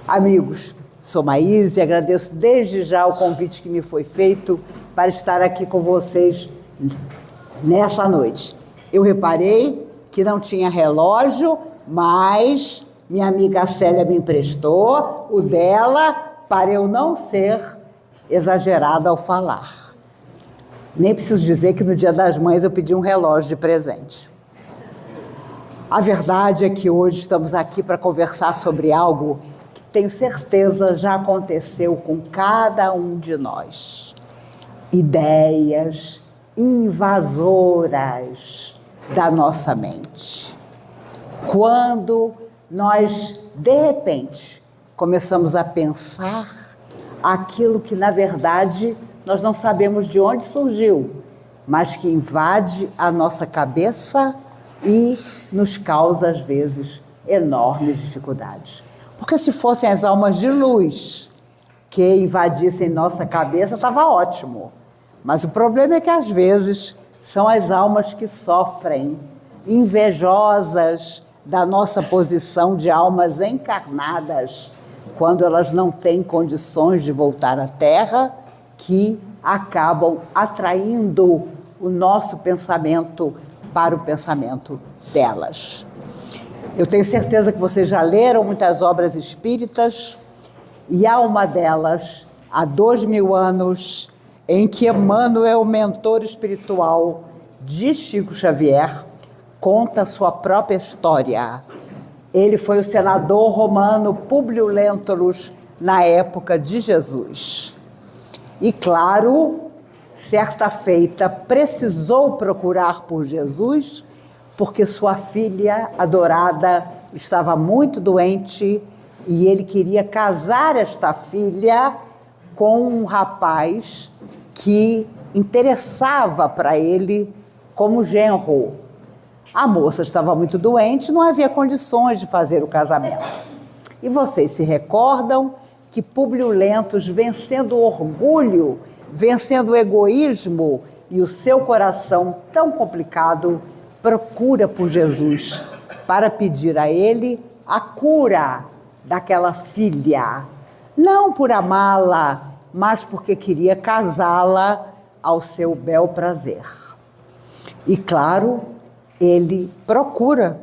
Amigos, sou Maíse e agradeço desde já o convite que me foi feito para estar aqui com vocês nessa noite. Eu reparei que não tinha relógio, mas minha amiga Célia me emprestou o dela para eu não ser exagerada ao falar. Nem preciso dizer que no Dia das Mães eu pedi um relógio de presente. A verdade é que hoje estamos aqui para conversar sobre algo que tenho certeza já aconteceu com cada um de nós. Ideias invasoras da nossa mente. Quando nós, de repente, começamos a pensar aquilo que, na verdade, nós não sabemos de onde surgiu, mas que invade a nossa cabeça e nos causa, às vezes, enormes dificuldades. Porque se fossem as almas de luz que invadissem nossa cabeça, estava ótimo. Mas o problema é que, às vezes, são as almas que sofrem, invejosas da nossa posição de almas encarnadas, quando elas não têm condições de voltar à Terra, que acabam atraindo o nosso pensamento para o pensamento delas. Eu tenho certeza que vocês já leram muitas obras espíritas, e há uma delas, há 2000 anos, em que Emmanuel, mentor espiritual de Chico Xavier, conta sua própria história. Ele foi o senador romano Públio Lentulus na época de Jesus. E claro, certa feita, precisou procurar por Jesus, porque sua filha adorada estava muito doente e ele queria casar esta filha com um rapaz que interessava para ele como genro. A moça estava muito doente, não havia condições de fazer o casamento. E vocês se recordam que Públio Lentulus, vencendo o orgulho, vencendo o egoísmo e o seu coração tão complicado, procura por Jesus para pedir a ele a cura daquela filha. Não por amá-la, mas porque queria casá-la ao seu bel prazer. E claro, ele procura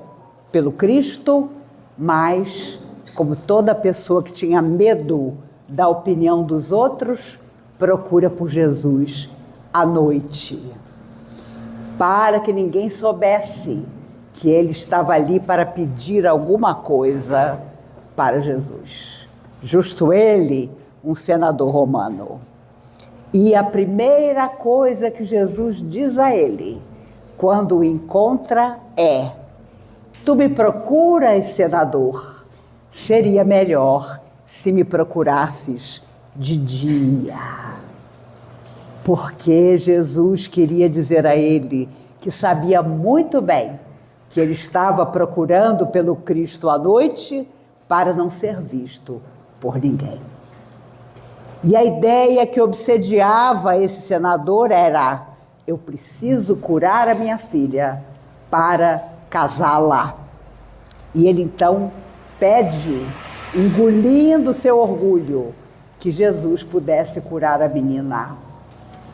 pelo Cristo, mas, como toda pessoa que tinha medo da opinião dos outros, procura por Jesus à noite, para que ninguém soubesse que ele estava ali para pedir alguma coisa para Jesus. Justo ele, um senador romano. E a primeira coisa que Jesus diz a ele, quando o encontra, é: tu me procuras, senador? Seria melhor se me procurasses de dia. Porque Jesus queria dizer a ele que sabia muito bem que ele estava procurando pelo Cristo à noite para não ser visto por ninguém. E a ideia que obsediava esse senador era: eu preciso curar a minha filha para casá-la. E ele então pede, engolindo seu orgulho, que Jesus pudesse curar a menina.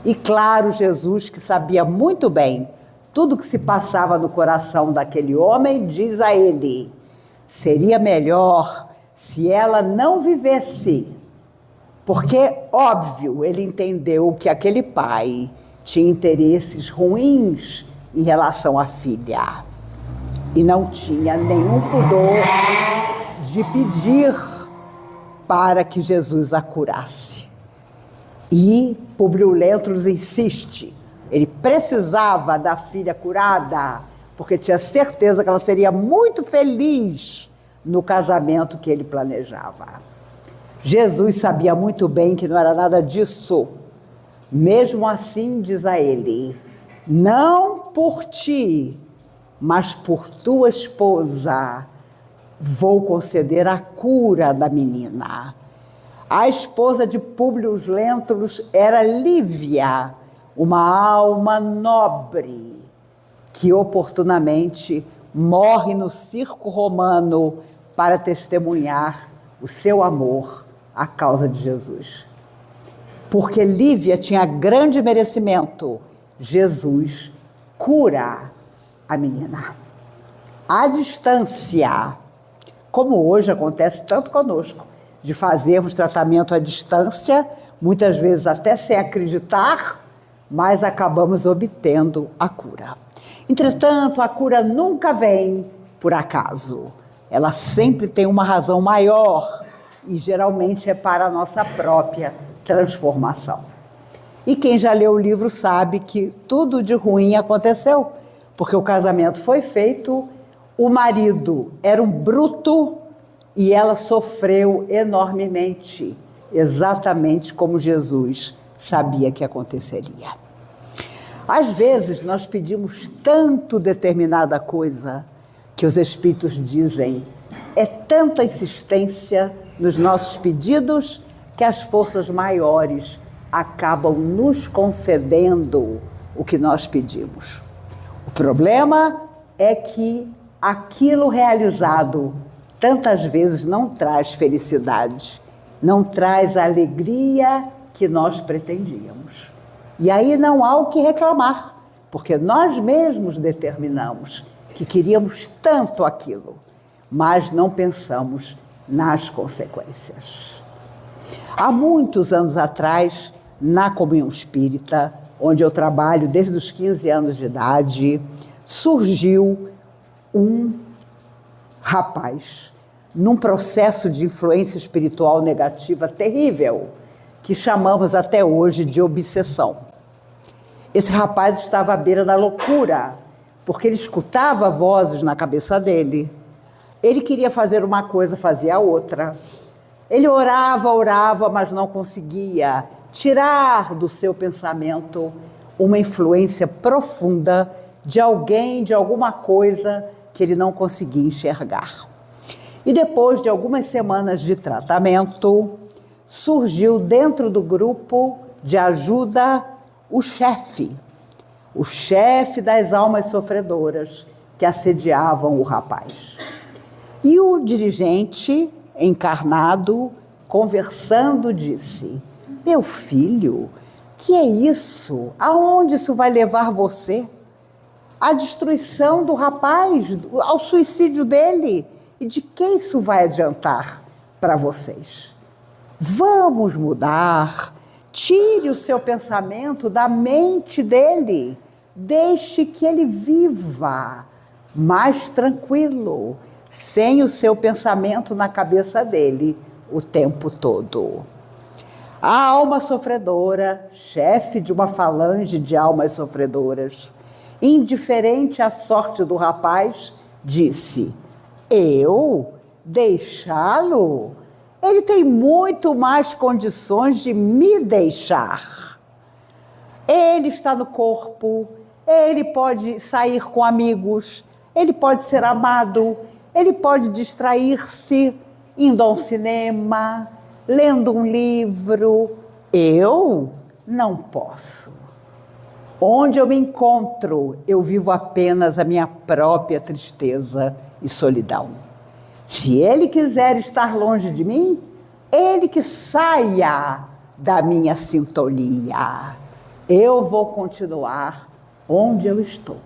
E claro, Jesus, que sabia muito bem tudo que se passava no coração daquele homem, diz a ele: seria melhor se ela não vivesse. Porque, óbvio, ele entendeu que aquele pai tinha interesses ruins em relação à filha. E não tinha nenhum pudor de pedir para que Jesus a curasse. E Públio Lentulus insiste. Ele precisava da filha curada, porque tinha certeza que ela seria muito feliz no casamento que ele planejava. Jesus sabia muito bem que não era nada disso. Mesmo assim, diz a ele: não por ti, mas por tua esposa, vou conceder a cura da menina. A esposa de Públio Lentulus era Lívia, uma alma nobre, que oportunamente morre no circo romano para testemunhar o seu amor à causa de Jesus. Porque Lívia tinha grande merecimento, Jesus cura a menina. À distância, como hoje acontece tanto conosco, de fazermos tratamento à distância, muitas vezes até sem acreditar, mas acabamos obtendo a cura. Entretanto, a cura nunca vem por acaso. Ela sempre tem uma razão maior e geralmente é para a nossa própria transformação. E quem já leu o livro sabe que tudo de ruim aconteceu, porque o casamento foi feito, o marido era um bruto e ela sofreu enormemente, exatamente como Jesus sabia que aconteceria. Às vezes nós pedimos tanto determinada coisa que os Espíritos dizem, é tanta insistência nos nossos pedidos que as forças maiores acabam nos concedendo o que nós pedimos. O problema é que aquilo realizado tantas vezes não traz felicidade, não traz a alegria que nós pretendíamos. E aí não há o que reclamar, porque nós mesmos determinamos que queríamos tanto aquilo, mas não pensamos nas consequências. Há muitos anos atrás, na Comunhão Espírita, onde eu trabalho desde os 15 anos de idade, surgiu um rapaz num processo de influência espiritual negativa terrível, que chamamos até hoje de obsessão. Esse rapaz estava à beira da loucura, porque ele escutava vozes na cabeça dele. Ele queria fazer uma coisa, fazia outra. Ele orava, mas não conseguia tirar do seu pensamento uma influência profunda de alguém, de alguma coisa que ele não conseguia enxergar. E depois de algumas semanas de tratamento, surgiu dentro do grupo de ajuda o chefe das almas sofredoras que assediavam o rapaz. E o dirigente encarnado, conversando, disse: meu filho, que é isso? Aonde isso vai levar você? À destruição do rapaz, ao suicídio dele. E de que isso vai adiantar para vocês? Vamos mudar. Tire o seu pensamento da mente dele. Deixe que ele viva mais tranquilo, sem o seu pensamento na cabeça dele o tempo todo. A alma sofredora, chefe de uma falange de almas sofredoras, indiferente à sorte do rapaz, disse: eu deixá-lo? Ele tem muito mais condições de me deixar. Ele está no corpo, ele pode sair com amigos, ele pode ser amado, ele pode distrair-se indo ao cinema, lendo um livro. Eu não posso. Onde eu me encontro, eu vivo apenas a minha própria tristeza e solidão. Se ele quiser estar longe de mim, ele que saia da minha sintonia. Eu vou continuar onde eu estou.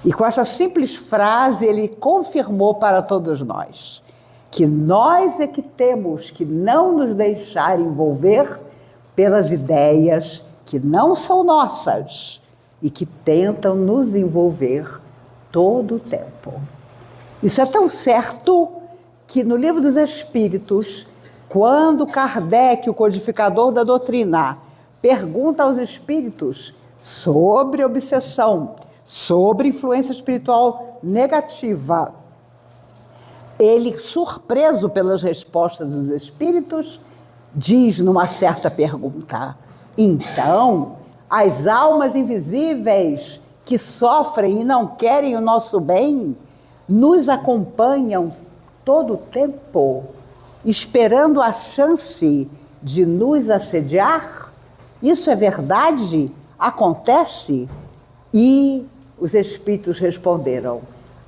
E com essa simples frase, ele confirmou para todos nós que nós é que temos que não nos deixar envolver pelas ideias que não são nossas e que tentam nos envolver todo o tempo. Isso é tão certo que no Livro dos Espíritos, quando Kardec, o codificador da doutrina, pergunta aos espíritos sobre obsessão, sobre influência espiritual negativa, ele, surpreso pelas respostas dos espíritos, diz numa certa pergunta: então, as almas invisíveis que sofrem e não querem o nosso bem nos acompanham todo o tempo, esperando a chance de nos assediar? Isso é verdade? Acontece? E os espíritos responderam: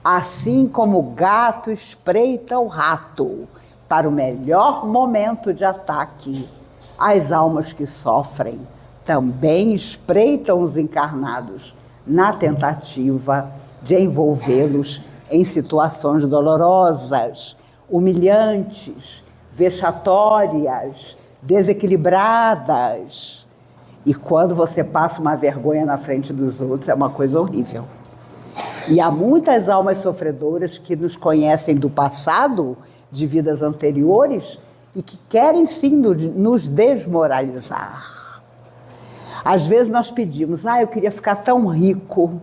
assim como o gato espreita o rato para o melhor momento de ataque. As almas que sofrem também espreitam os encarnados na tentativa de envolvê-los em situações dolorosas, humilhantes, vexatórias, desequilibradas. E quando você passa uma vergonha na frente dos outros, é uma coisa horrível. E há muitas almas sofredoras que nos conhecem do passado, de vidas anteriores, e que querem sim nos desmoralizar. Às vezes nós pedimos, eu queria ficar tão rico,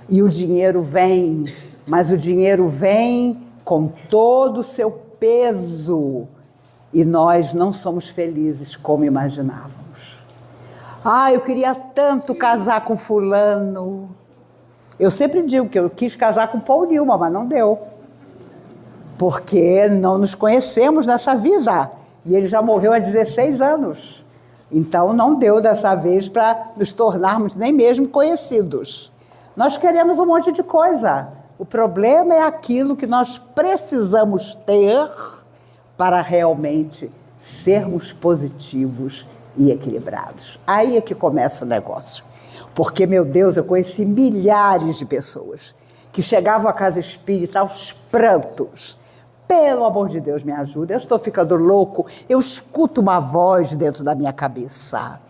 e o dinheiro vem, mas o dinheiro vem com todo o seu peso, e nós não somos felizes como imaginávamos. Eu queria tanto casar com fulano. Eu sempre digo que eu quis casar com Paul Newman, mas não deu. Porque não nos conhecemos nessa vida. E ele já morreu há 16 anos. Então não deu dessa vez para nos tornarmos nem mesmo conhecidos. Nós queremos um monte de coisa. O problema é aquilo que nós precisamos ter para realmente sermos positivos e equilibrados. Aí é que começa o negócio. Porque, meu Deus, eu conheci milhares de pessoas que chegavam à casa espírita aos prantos. Pelo amor de Deus, me ajuda, eu estou ficando louco, eu escuto uma voz dentro da minha cabeça.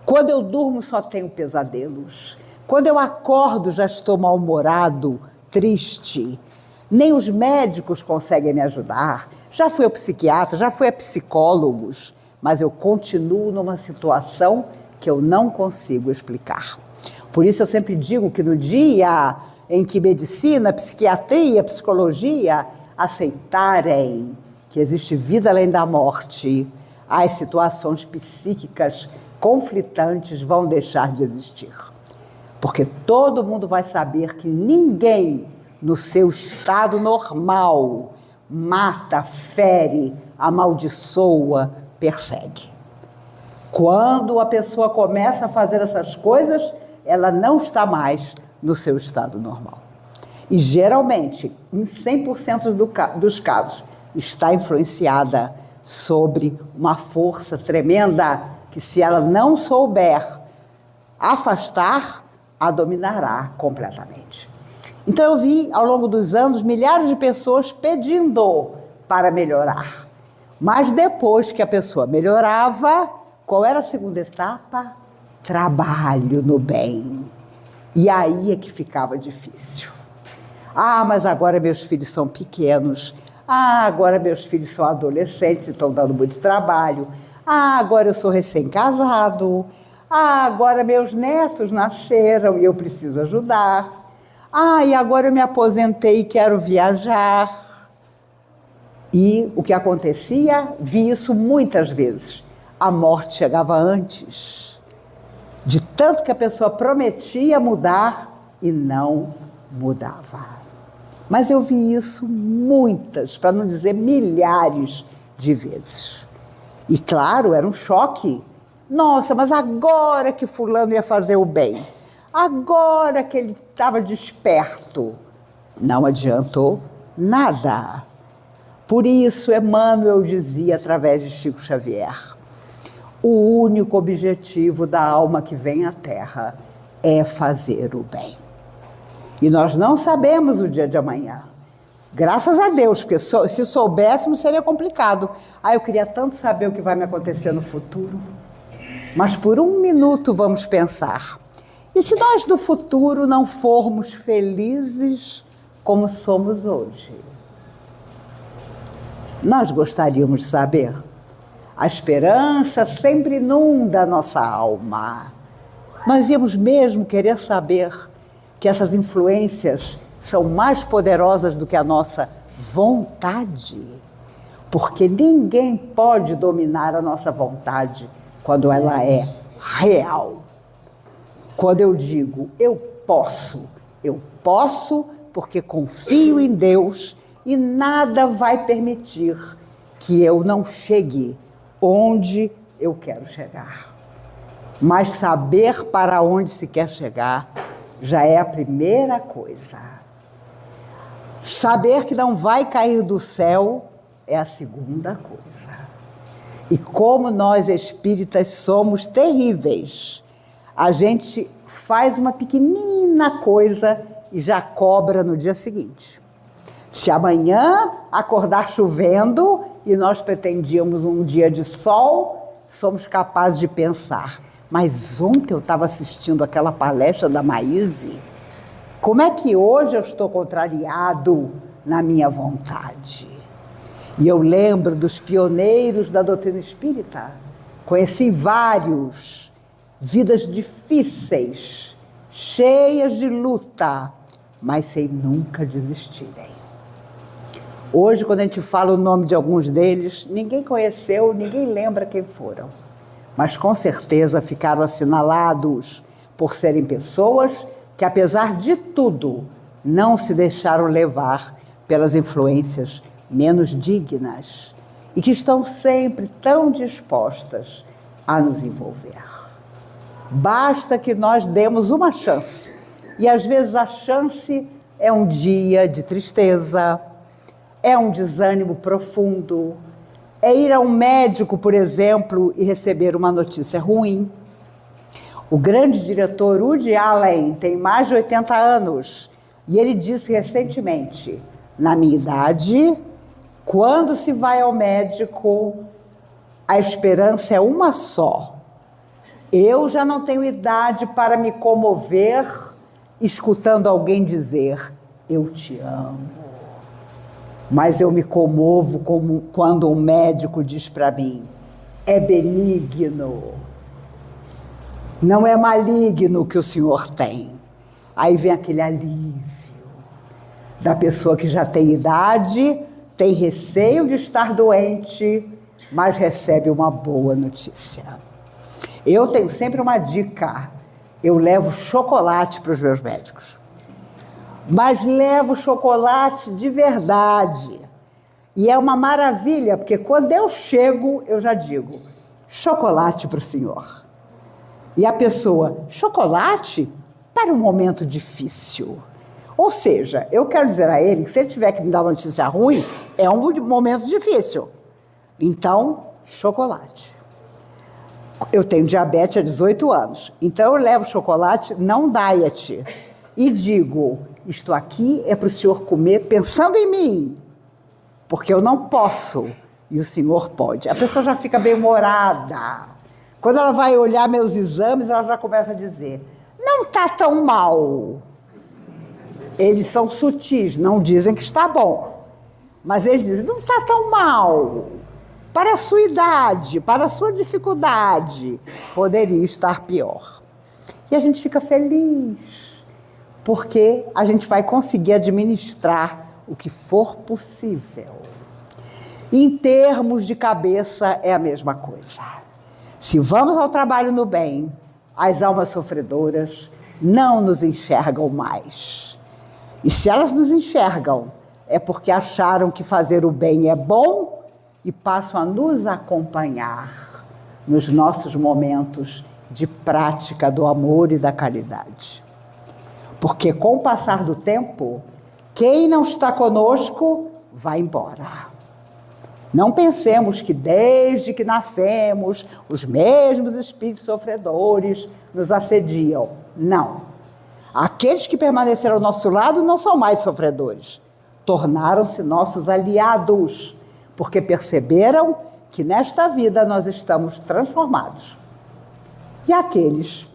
Quando eu durmo, só tenho pesadelos. Quando eu acordo, já estou mal-humorado, triste. Nem os médicos conseguem me ajudar. Já fui ao psiquiatra, já fui a psicólogos, mas eu continuo numa situação que eu não consigo explicar. Por isso eu sempre digo que no dia em que medicina, psiquiatria, psicologia aceitarem que existe vida além da morte, as situações psíquicas conflitantes vão deixar de existir. Porque todo mundo vai saber que ninguém no seu estado normal mata, fere, amaldiçoa, persegue. Quando a pessoa começa a fazer essas coisas, ela não está mais no seu estado normal. E geralmente, em 100% dos casos, está influenciada sobre uma força tremenda que, se ela não souber afastar, a dominará completamente. Então eu vi, ao longo dos anos, milhares de pessoas pedindo para melhorar. Mas depois que a pessoa melhorava, qual era a segunda etapa? Trabalho no bem. E aí é que ficava difícil. Mas agora meus filhos são pequenos. Agora meus filhos são adolescentes e estão dando muito trabalho. Agora eu sou recém-casado. Agora meus netos nasceram e eu preciso ajudar. E agora eu me aposentei e quero viajar. E o que acontecia? Vi isso muitas vezes. A morte chegava antes, de tanto que a pessoa prometia mudar e não mudava. Mas eu vi isso muitas, para não dizer milhares de vezes. E claro, era um choque. Nossa, mas agora que fulano ia fazer o bem, agora que ele estava desperto, não adiantou nada. Por isso, Emmanuel dizia, através de Chico Xavier, o único objetivo da alma que vem à Terra é fazer o bem. E nós não sabemos o dia de amanhã. Graças a Deus, porque se soubéssemos seria complicado. Eu queria tanto saber o que vai me acontecer no futuro. Mas por um minuto vamos pensar. E se nós no futuro não formos felizes como somos hoje? Nós gostaríamos de saber. A esperança sempre inunda a nossa alma. Nós íamos mesmo querer saber que essas influências são mais poderosas do que a nossa vontade. Porque ninguém pode dominar a nossa vontade quando ela é real. Quando eu digo eu posso porque confio em Deus e nada vai permitir que eu não chegue onde eu quero chegar. Mas saber para onde se quer chegar já é a primeira coisa. Saber que não vai cair do céu é a segunda coisa. E como nós espíritas somos terríveis, a gente faz uma pequenina coisa e já cobra no dia seguinte. Se amanhã acordar chovendo e nós pretendíamos um dia de sol, somos capazes de pensar, mas ontem eu estava assistindo aquela palestra da Maíse, como é que hoje eu estou contrariado na minha vontade? E eu lembro dos pioneiros da doutrina espírita, conheci vários, vidas difíceis, cheias de luta, mas sem nunca desistirem. Hoje, quando a gente fala o nome de alguns deles, ninguém conheceu, ninguém lembra quem foram. Mas com certeza ficaram assinalados por serem pessoas que, apesar de tudo, não se deixaram levar pelas influências menos dignas e que estão sempre tão dispostas a nos envolver. Basta que nós demos uma chance. E às vezes a chance é um dia de tristeza, é um desânimo profundo, é ir a um médico, por exemplo, e receber uma notícia ruim. O grande diretor Woody Allen tem mais de 80 anos e ele disse recentemente, na minha idade, quando se vai ao médico, a esperança é uma só. Eu já não tenho idade para me comover escutando alguém dizer, eu te amo. Mas eu me comovo quando um médico diz para mim, é benigno, não é maligno que o senhor tem. Aí vem aquele alívio da pessoa que já tem idade, tem receio de estar doente, mas recebe uma boa notícia. Eu tenho sempre uma dica, eu levo chocolate para os meus médicos. Mas levo chocolate de verdade. E é uma maravilha, porque quando eu chego, eu já digo, chocolate para o senhor. E a pessoa, chocolate para um momento difícil. Ou seja, eu quero dizer a ele que se ele tiver que me dar uma notícia ruim, é um momento difícil. Então, chocolate. Eu tenho diabetes há 18 anos, então eu levo chocolate, não diet. E digo, isto aqui é para o senhor comer pensando em mim, porque eu não posso e o senhor pode. A pessoa já fica bem-humorada. Quando ela vai olhar meus exames, ela já começa a dizer, não está tão mal. Eles são sutis, não dizem que está bom. Mas eles dizem, não está tão mal. Para a sua idade, para a sua dificuldade, poderia estar pior. E a gente fica feliz, porque a gente vai conseguir administrar o que for possível. Em termos de cabeça, é a mesma coisa. Se vamos ao trabalho no bem, as almas sofredoras não nos enxergam mais. E se elas nos enxergam, é porque acharam que fazer o bem é bom e passam a nos acompanhar nos nossos momentos de prática do amor e da caridade. Porque com o passar do tempo, quem não está conosco vai embora. Não pensemos que desde que nascemos, os mesmos espíritos sofredores nos assediam. Não. Aqueles que permaneceram ao nosso lado não são mais sofredores. Tornaram-se nossos aliados, porque perceberam que nesta vida nós estamos transformados. E aqueles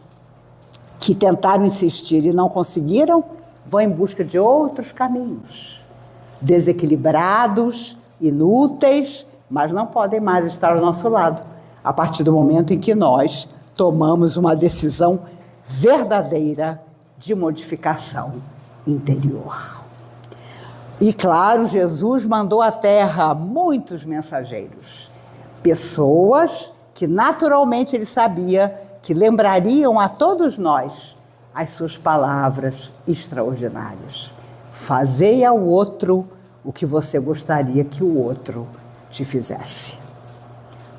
que tentaram insistir e não conseguiram, vão em busca de outros caminhos, desequilibrados, inúteis, mas não podem mais estar ao nosso lado, a partir do momento em que nós tomamos uma decisão verdadeira de modificação interior. E claro, Jesus mandou à Terra muitos mensageiros, pessoas que naturalmente ele sabia que lembrariam a todos nós as suas palavras extraordinárias. Fazei ao outro o que você gostaria que o outro te fizesse.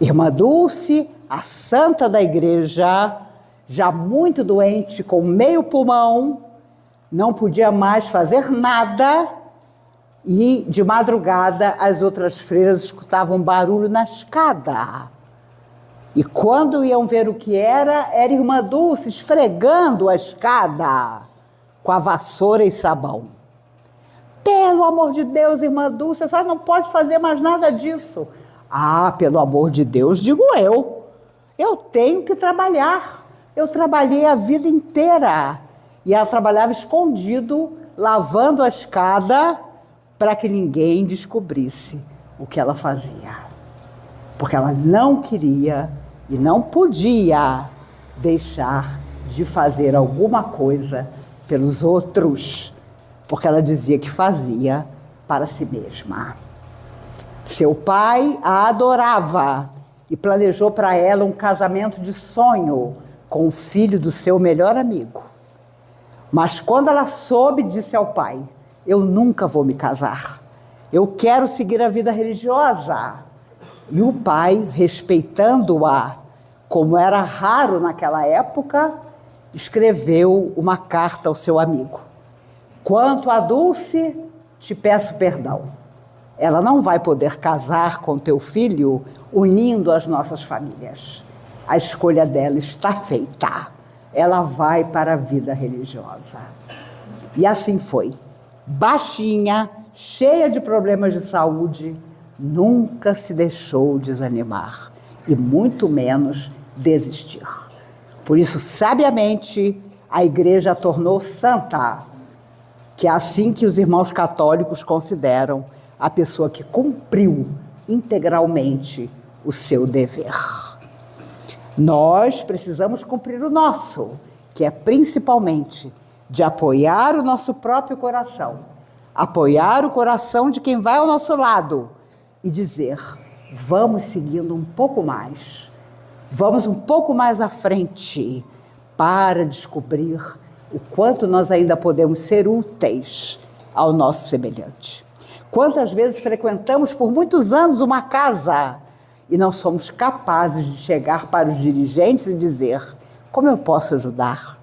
Irmã Dulce, a santa da igreja, já muito doente, com meio pulmão, não podia mais fazer nada, E, de madrugada, as outras freiras escutavam barulho na escada. E quando iam ver o que era Irmã Dulce esfregando a escada com a vassoura e sabão. Pelo amor de Deus, Irmã Dulce, a senhora não pode fazer mais nada disso. Ah, pelo amor de Deus, digo eu. Eu tenho que trabalhar. Eu trabalhei a vida inteira. E ela trabalhava escondido, lavando a escada para que ninguém descobrisse o que ela fazia. Porque ela não queria e não podia deixar de fazer alguma coisa pelos outros, porque ela dizia que fazia para si mesma. Seu pai a adorava e planejou para ela um casamento de sonho com o filho do seu melhor amigo. Mas quando ela soube, disse ao pai: eu nunca vou me casar, eu quero seguir a vida religiosa. E o pai, respeitando-a, como era raro naquela época, escreveu uma carta ao seu amigo. Quanto a Dulce, te peço perdão. Ela não vai poder casar com teu filho unindo as nossas famílias. A escolha dela está feita. Ela vai para a vida religiosa. E assim foi. Baixinha, cheia de problemas de saúde, nunca se deixou desanimar e muito menos desistir. Por isso, sabiamente, a igreja a tornou santa, que é assim que os irmãos católicos consideram a pessoa que cumpriu integralmente o seu dever. Nós precisamos cumprir o nosso, que é principalmente de apoiar o nosso próprio coração, apoiar o coração de quem vai ao nosso lado e dizer: vamos seguindo um pouco mais, vamos um pouco mais à frente para descobrir o quanto nós ainda podemos ser úteis ao nosso semelhante. Quantas vezes frequentamos por muitos anos uma casa e não somos capazes de chegar para os dirigentes e dizer: como eu posso ajudar?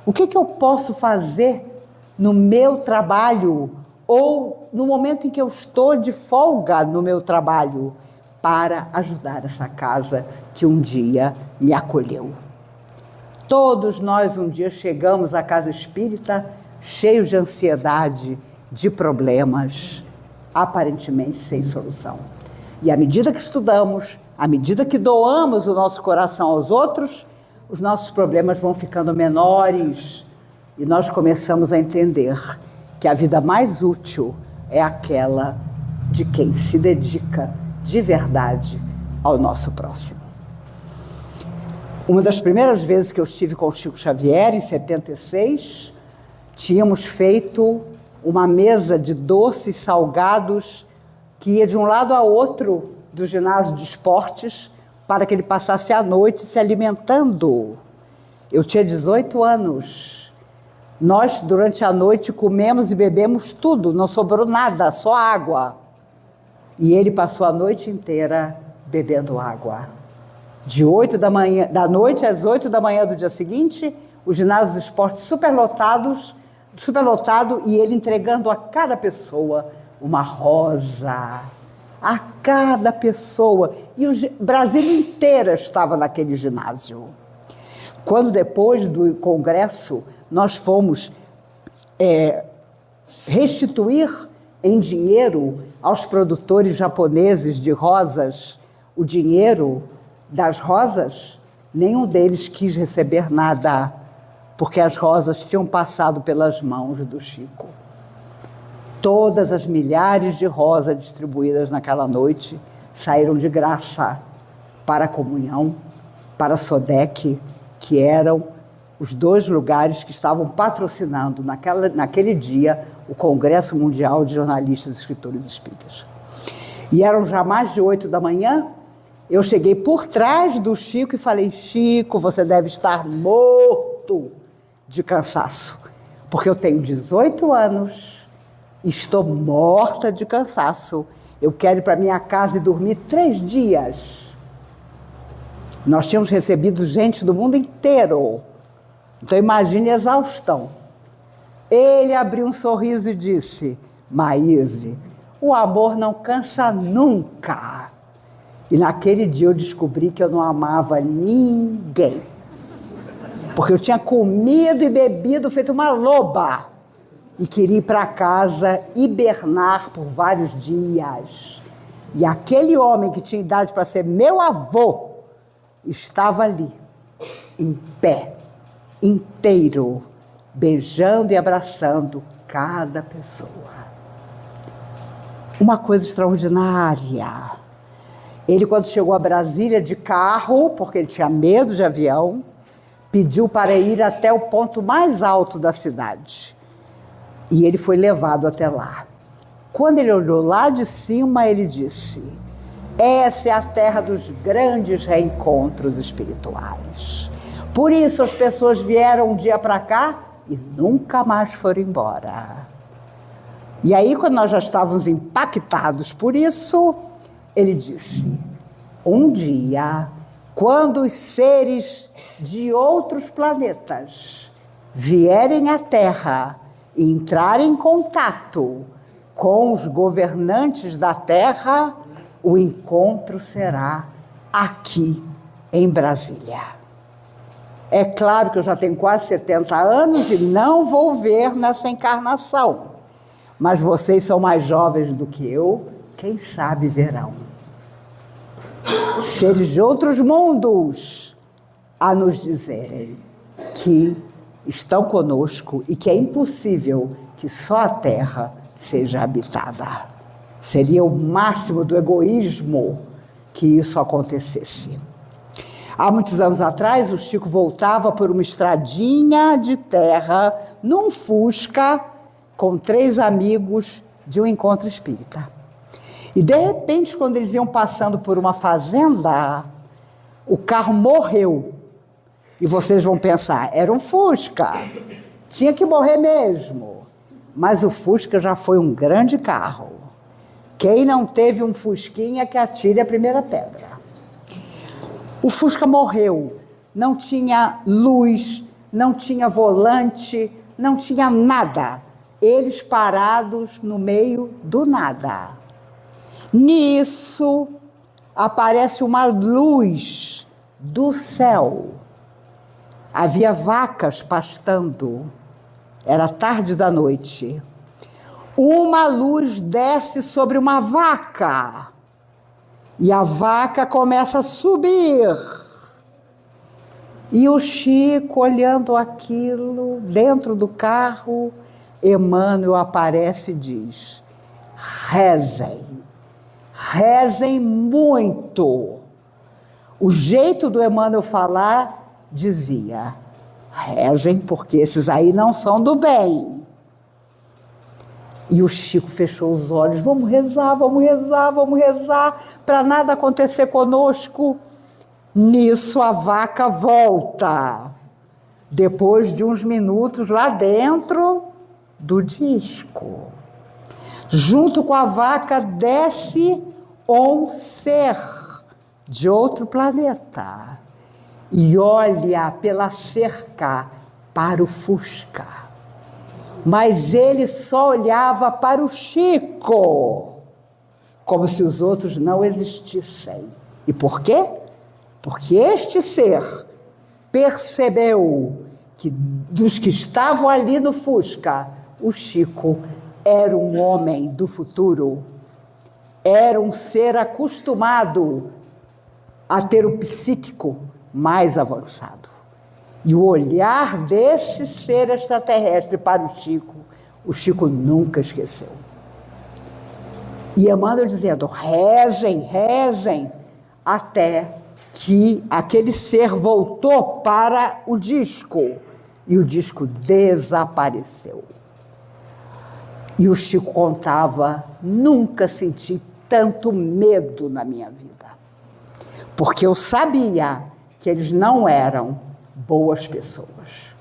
O que eu posso fazer no meu trabalho ou no momento em que eu estou de folga no meu trabalho para ajudar essa casa que um dia me acolheu? Todos nós um dia chegamos à casa espírita cheios de ansiedade, de problemas, aparentemente sem solução. E à medida que estudamos, à medida que doamos o nosso coração aos outros, os nossos problemas vão ficando menores e nós começamos a entender que a vida mais útil é aquela de quem se dedica de verdade ao nosso próximo. Uma das primeiras vezes que eu estive com o Chico Xavier, em 76, tínhamos feito uma mesa de doces salgados que ia de um lado a outro do ginásio de esportes para que ele passasse a noite se alimentando. Eu tinha 18 anos. Nós, durante a noite, comemos e bebemos tudo, não sobrou nada, só água. E ele passou a noite inteira bebendo água. Da noite às 8 da manhã do dia seguinte, o ginásio de esportes superlotado, e ele entregando a cada pessoa uma rosa. A cada pessoa. E o Brasil inteiro estava naquele ginásio. Quando depois do congresso nós fomos restituir em dinheiro aos produtores japoneses de rosas o dinheiro das rosas, nenhum deles quis receber nada, porque as rosas tinham passado pelas mãos do Chico. Todas as milhares de rosas distribuídas naquela noite saíram de graça para a comunhão, para a SODEC, que eram os dois lugares que estavam patrocinando naquele dia o Congresso Mundial de Jornalistas e Escritores Espíritas. E eram já mais de 8 da manhã, eu cheguei por trás do Chico e falei: Chico, você deve estar morto de cansaço, porque eu tenho 18 anos, estou morta de cansaço, eu quero ir para minha casa e dormir 3 dias. Nós tínhamos recebido gente do mundo inteiro, então imagine a exaustão. Ele abriu um sorriso e disse: Maíse, o amor não cansa nunca. E naquele dia eu descobri que eu não amava ninguém. Porque eu tinha comido e bebido feito uma loba. E queria ir para casa hibernar por vários dias. E aquele homem que tinha idade para ser meu avô estava ali, em pé, inteiro, beijando e abraçando cada pessoa. Uma coisa extraordinária. Ele, quando chegou a Brasília de carro, porque ele tinha medo de avião, pediu para ir até o ponto mais alto da cidade. E ele foi levado até lá. Quando ele olhou lá de cima, ele disse: essa é a terra dos grandes reencontros espirituais. Por isso as pessoas vieram um dia para cá e nunca mais foram embora. E aí, quando nós já estávamos impactados por isso, ele disse: um dia, quando os seres de outros planetas vierem à Terra e entrarem em contato com os governantes da Terra, o encontro será aqui em Brasília. É claro que eu já tenho quase 70 anos e não vou ver nessa encarnação. Mas vocês são mais jovens do que eu, quem sabe verão. Seres de outros mundos a nos dizerem que estão conosco e que é impossível que só a Terra seja habitada. Seria o máximo do egoísmo que isso acontecesse. Há muitos anos atrás, o Chico voltava por uma estradinha de terra, num Fusca, com 3 amigos de um encontro espírita. E, de repente, quando eles iam passando por uma fazenda, o carro morreu. E vocês vão pensar, era um Fusca, tinha que morrer mesmo. Mas o Fusca já foi um grande carro. Quem não teve um Fusquinha que atire a primeira pedra. O Fusca morreu, não tinha luz, não tinha volante, não tinha nada. Eles parados no meio do nada. Nisso, aparece uma luz do céu. Havia vacas pastando. Era tarde da noite. Uma luz desce sobre uma vaca. E a vaca começa a subir. E o Chico, olhando aquilo, dentro do carro, Emmanuel aparece e diz: rezem, rezem muito. O jeito do Emmanuel falar dizia: rezem porque esses aí não são do bem. E o Chico fechou os olhos: vamos rezar, vamos rezar, vamos rezar, para nada acontecer conosco. Nisso a vaca volta, depois de uns minutos lá dentro do disco. Junto com a vaca desce um ser de outro planeta e olha pela cerca para o Fusca. Mas ele só olhava para o Chico, como se os outros não existissem. E por quê? Porque este ser percebeu que dos que estavam ali no Fusca, o Chico era um homem do futuro, era um ser acostumado a ter o psíquico mais avançado. E o olhar desse ser extraterrestre para o Chico nunca esqueceu. E Emmanuel dizendo: rezem, rezem, até que aquele ser voltou para o disco e o disco desapareceu. E o Chico contava: nunca senti tanto medo na minha vida, porque eu sabia que eles não eram boas pessoas.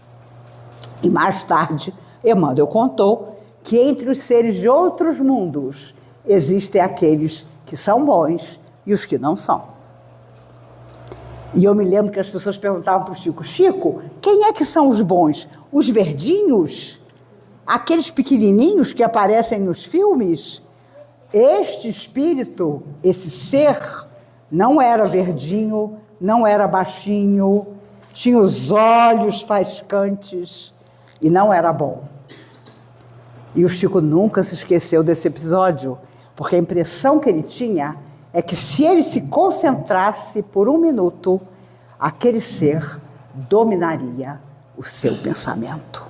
E mais tarde, Emmanuel contou que entre os seres de outros mundos existem aqueles que são bons e os que não são. E eu me lembro que as pessoas perguntavam para o Chico: Chico, quem é que são os bons? Os verdinhos? aqueles pequenininhos que aparecem nos filmes, este espírito, esse ser, não era verdinho, não era baixinho, tinha os olhos faiscantes e não era bom. E o Chico nunca se esqueceu desse episódio, porque a impressão que ele tinha é que se ele se concentrasse por um minuto, aquele ser dominaria o seu pensamento.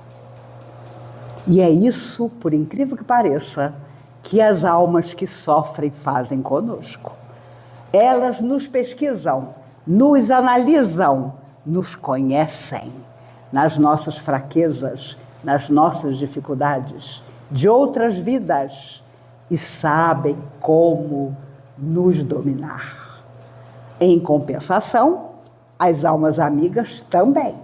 E é isso, por incrível que pareça, que as almas que sofrem fazem conosco. Elas nos pesquisam, nos analisam, nos conhecem nas nossas fraquezas, nas nossas dificuldades, de outras vidas, e sabem como nos dominar. Em compensação, as almas amigas também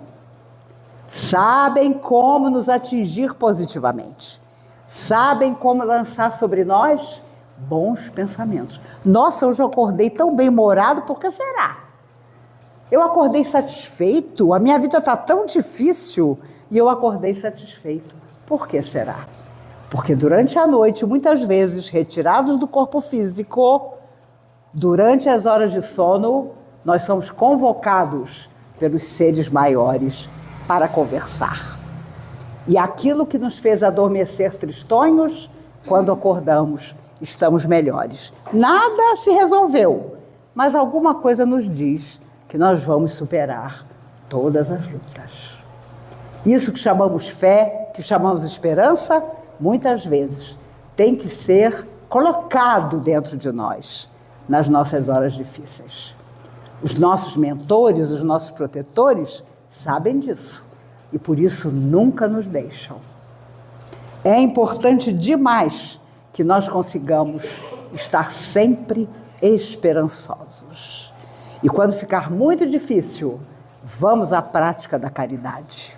sabem como nos atingir positivamente, sabem como lançar sobre nós bons pensamentos. Nossa, hoje eu acordei tão bem-humorado, por que será? Eu acordei satisfeito, a minha vida está tão difícil e eu acordei satisfeito. Por que será? Porque durante a noite, muitas vezes, retirados do corpo físico, durante as horas de sono, nós somos convocados pelos seres maiores para conversar. E aquilo que nos fez adormecer tristonhos, quando acordamos, estamos melhores. Nada se resolveu, mas alguma coisa nos diz que nós vamos superar todas as lutas. Isso que chamamos fé, que chamamos esperança, muitas vezes tem que ser colocado dentro de nós, nas nossas horas difíceis. Os nossos mentores, os nossos protetores, sabem disso e por isso nunca nos deixam. É importante demais que nós consigamos estar sempre esperançosos. E quando ficar muito difícil, vamos à prática da caridade.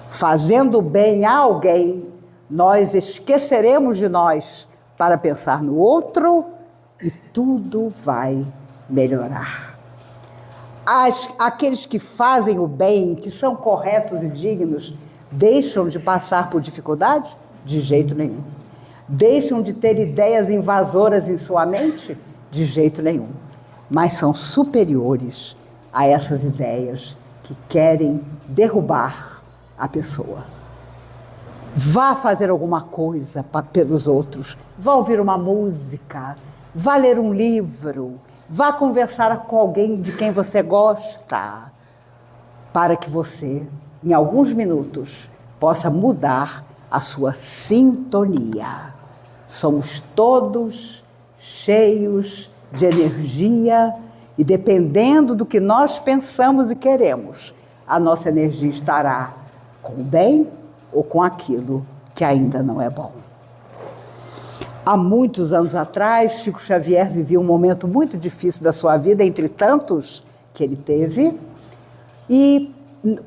Fazendo bem a alguém, nós esqueceremos de nós para pensar no outro e tudo vai melhorar. Aqueles que fazem o bem, que são corretos e dignos, deixam de passar por dificuldade? De jeito nenhum. Deixam de ter ideias invasoras em sua mente? De jeito nenhum. Mas são superiores a essas ideias que querem derrubar a pessoa. Vá fazer alguma coisa pelos outros, vá ouvir uma música, vá ler um livro, vá conversar com alguém de quem você gosta, para que você, em alguns minutos, possa mudar a sua sintonia. Somos todos cheios de energia e, dependendo do que nós pensamos e queremos, a nossa energia estará com o bem ou com aquilo que ainda não é bom. Há muitos anos atrás, Chico Xavier vivia um momento muito difícil da sua vida, entre tantos que ele teve, e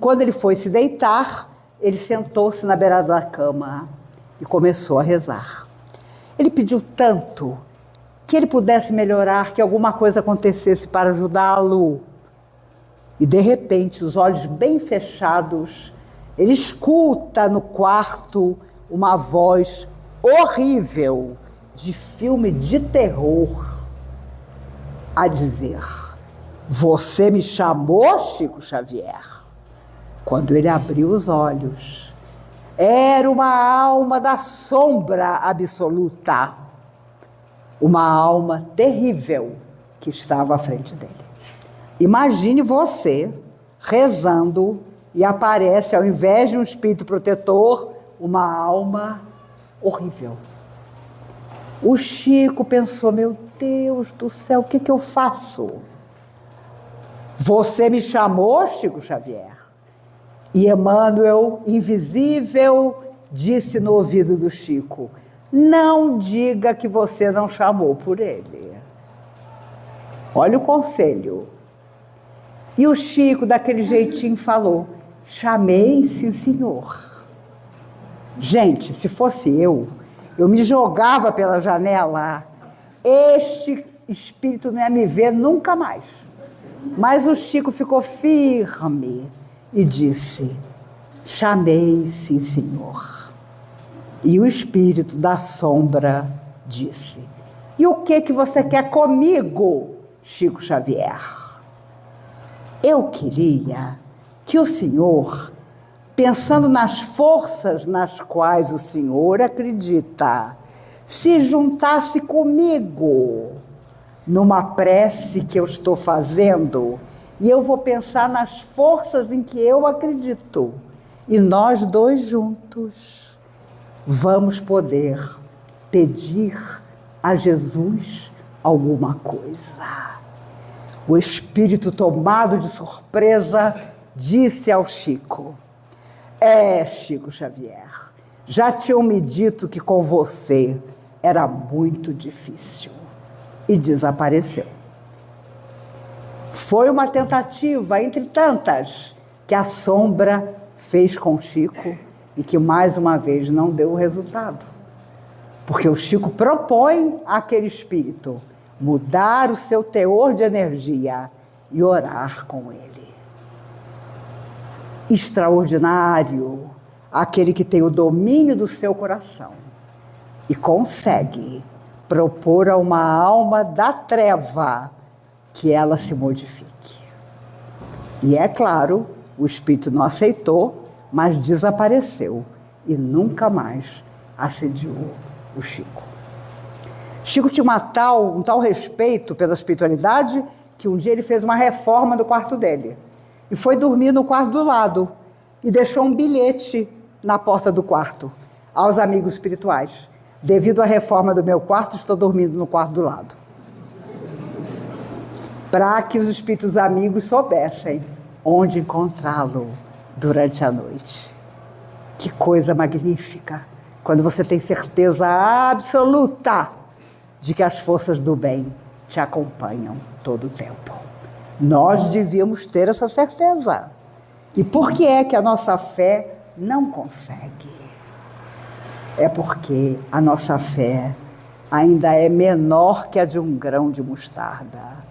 quando ele foi se deitar, ele sentou-se na beirada da cama e começou a rezar. Ele pediu tanto que ele pudesse melhorar, que alguma coisa acontecesse para ajudá-lo. E, de repente, os olhos bem fechados, ele escuta no quarto uma voz horrível, de filme de terror, a dizer: "Você me chamou, Chico Xavier?" Quando ele abriu os olhos, era uma alma da sombra absoluta, uma alma terrível que estava à frente dele. Imagine você rezando e aparece, ao invés de um espírito protetor, uma alma horrível. O Chico pensou: meu Deus do céu, o que eu faço? Você me chamou, Chico Xavier? E Emmanuel, invisível, disse no ouvido do Chico: não diga que você não chamou por ele. Olha o conselho. E o Chico, daquele jeitinho, falou: chamei, sim, senhor. Gente, se fosse eu me jogava pela janela. Este espírito não ia me ver nunca mais. Mas o Chico ficou firme e disse: chamei, sim, senhor. E o espírito da sombra disse: e o que você quer comigo, Chico Xavier? Eu queria que o senhor, pensando nas forças nas quais o senhor acredita, se juntasse comigo numa prece que eu estou fazendo, e eu vou pensar nas forças em que eu acredito, e nós dois juntos vamos poder pedir a Jesus alguma coisa. O espírito, tomado de surpresa, disse ao Chico: Chico Xavier, já tinham me dito que com você era muito difícil. E desapareceu. Foi uma tentativa, entre tantas, que a sombra fez com Chico e que, mais uma vez, não deu resultado. Porque o Chico propõe àquele espírito mudar o seu teor de energia e orar com ele. Extraordinário, aquele que tem o domínio do seu coração e consegue propor a uma alma da treva que ela se modifique. E é claro, o espírito não aceitou, mas desapareceu e nunca mais assediou o Chico. Chico tinha um tal respeito pela espiritualidade que um dia ele fez uma reforma do quarto dele e foi dormir no quarto do lado e deixou um bilhete na porta do quarto aos amigos espirituais: devido à reforma do meu quarto, estou dormindo no quarto do lado. Para que os espíritos amigos soubessem onde encontrá-lo durante a noite. Que coisa magnífica, quando você tem certeza absoluta de que as forças do bem te acompanham todo o tempo. Nós devíamos ter essa certeza. E por que é que a nossa fé não consegue? É porque a nossa fé ainda é menor que a de um grão de mostarda.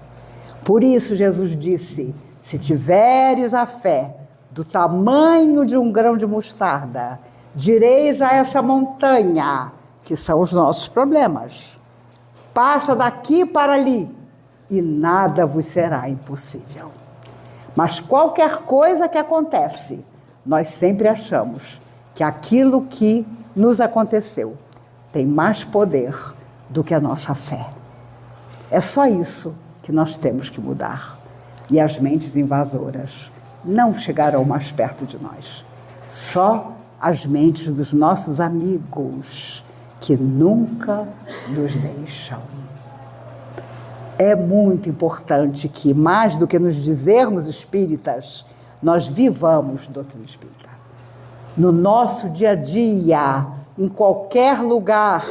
Por isso Jesus disse: se tiveres a fé do tamanho de um grão de mostarda, direis a essa montanha, que são os nossos problemas: passa daqui para ali, e nada vos será impossível. Mas qualquer coisa que acontece, nós sempre achamos que aquilo que nos aconteceu tem mais poder do que a nossa fé. É só isso que nós temos que mudar. E as mentes invasoras não chegarão mais perto de nós. Só as mentes dos nossos amigos, que nunca nos deixam. É muito importante que, mais do que nos dizermos espíritas, nós vivamos doutrina espírita. No nosso dia a dia, em qualquer lugar,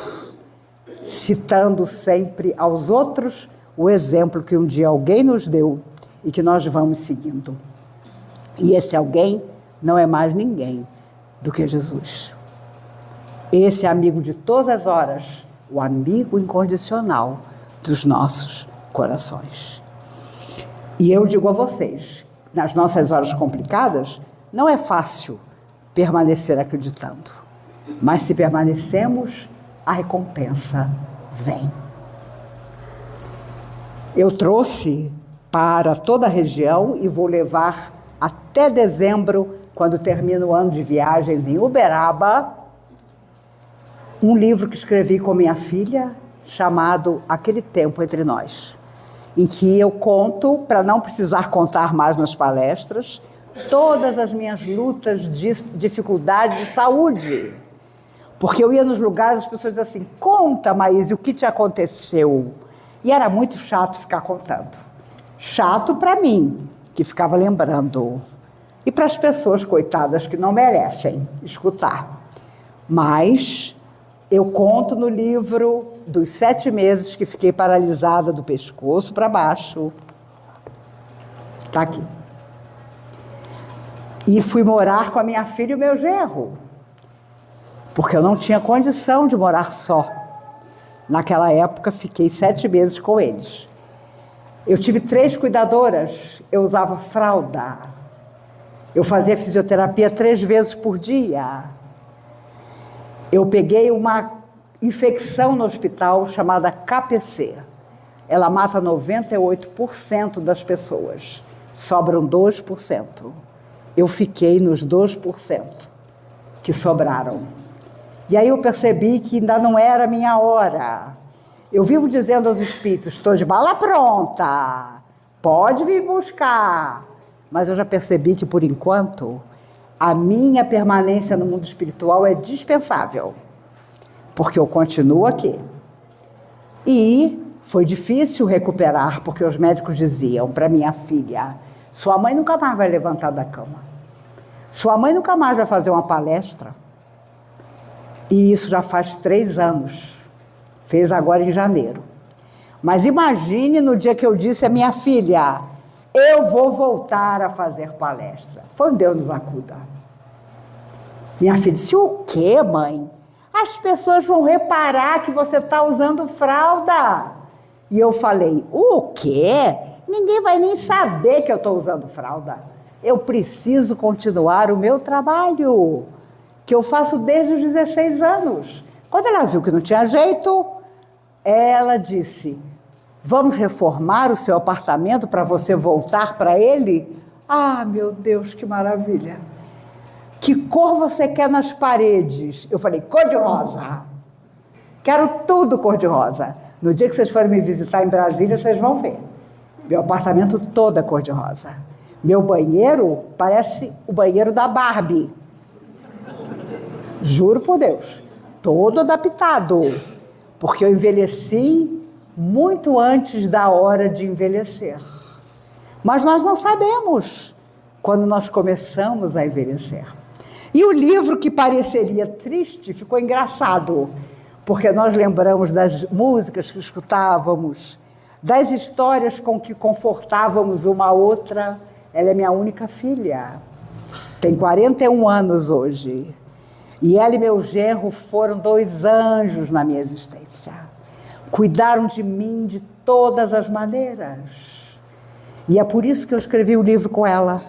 citando sempre aos outros o exemplo que um dia alguém nos deu e que nós vamos seguindo. E esse alguém não é mais ninguém do que Jesus. Esse amigo de todas as horas, o amigo incondicional dos nossos corações. E eu digo a vocês, nas nossas horas complicadas, não é fácil permanecer acreditando, mas se permanecemos, a recompensa vem. Eu trouxe para toda a região e vou levar até dezembro, quando termina o ano de viagens em Uberaba, um livro que escrevi com minha filha, chamado Aquele Tempo Entre Nós, em que eu conto, para não precisar contar mais nas palestras, todas as minhas lutas de dificuldade de saúde. Porque eu ia nos lugares, as pessoas diziam assim: conta, Maíse, o que te aconteceu? E era muito chato ficar contando. Chato para mim, que ficava lembrando. E para as pessoas, coitadas, que não merecem escutar. Mas eu conto no livro dos 7 meses que fiquei paralisada do pescoço para baixo. Está aqui. E fui morar com a minha filha e o meu genro, porque eu não tinha condição de morar só. Naquela época, fiquei 7 meses com eles. Eu tive 3 cuidadoras, eu usava fralda. Eu fazia fisioterapia 3 vezes por dia. Eu peguei uma infecção no hospital chamada KPC. Ela mata 98% das pessoas. Sobram 2%. Eu fiquei nos 2% que sobraram. E aí eu percebi que ainda não era a minha hora. Eu vivo dizendo aos espíritos, estou de bala pronta, pode vir buscar. Mas eu já percebi que, por enquanto, a minha permanência no mundo espiritual é dispensável, porque eu continuo aqui. E foi difícil recuperar, porque os médicos diziam para minha filha, sua mãe nunca mais vai levantar da cama. Sua mãe nunca mais vai fazer uma palestra. E isso já faz 3 anos. Fez agora em janeiro. Mas imagine no dia que eu disse à minha filha, eu vou voltar a fazer palestra. Foi um Deus nos acuda. Minha filha disse, o quê, mãe? As pessoas vão reparar que você está usando fralda. E eu falei, o quê? Ninguém vai nem saber que eu estou usando fralda. Eu preciso continuar o meu trabalho, que eu faço desde os 16 anos. Quando ela viu que não tinha jeito, ela disse, vamos reformar o seu apartamento para você voltar para ele? Ah, meu Deus, que maravilha! Que cor você quer nas paredes? Eu falei, cor-de-rosa. Quero tudo cor-de-rosa. No dia que vocês forem me visitar em Brasília, vocês vão ver. Meu apartamento todo é cor-de-rosa. Meu banheiro parece o banheiro da Barbie. Juro por Deus. Todo adaptado. Porque eu envelheci muito antes da hora de envelhecer. Mas nós não sabemos quando nós começamos a envelhecer. E o livro que pareceria triste ficou engraçado, porque nós lembramos das músicas que escutávamos, das histórias com que confortávamos uma outra. Ela é minha única filha, tem 41 anos hoje. E ela e meu genro foram 2 anjos na minha existência. Cuidaram de mim de todas as maneiras. E é por isso que eu escrevi o livro com ela.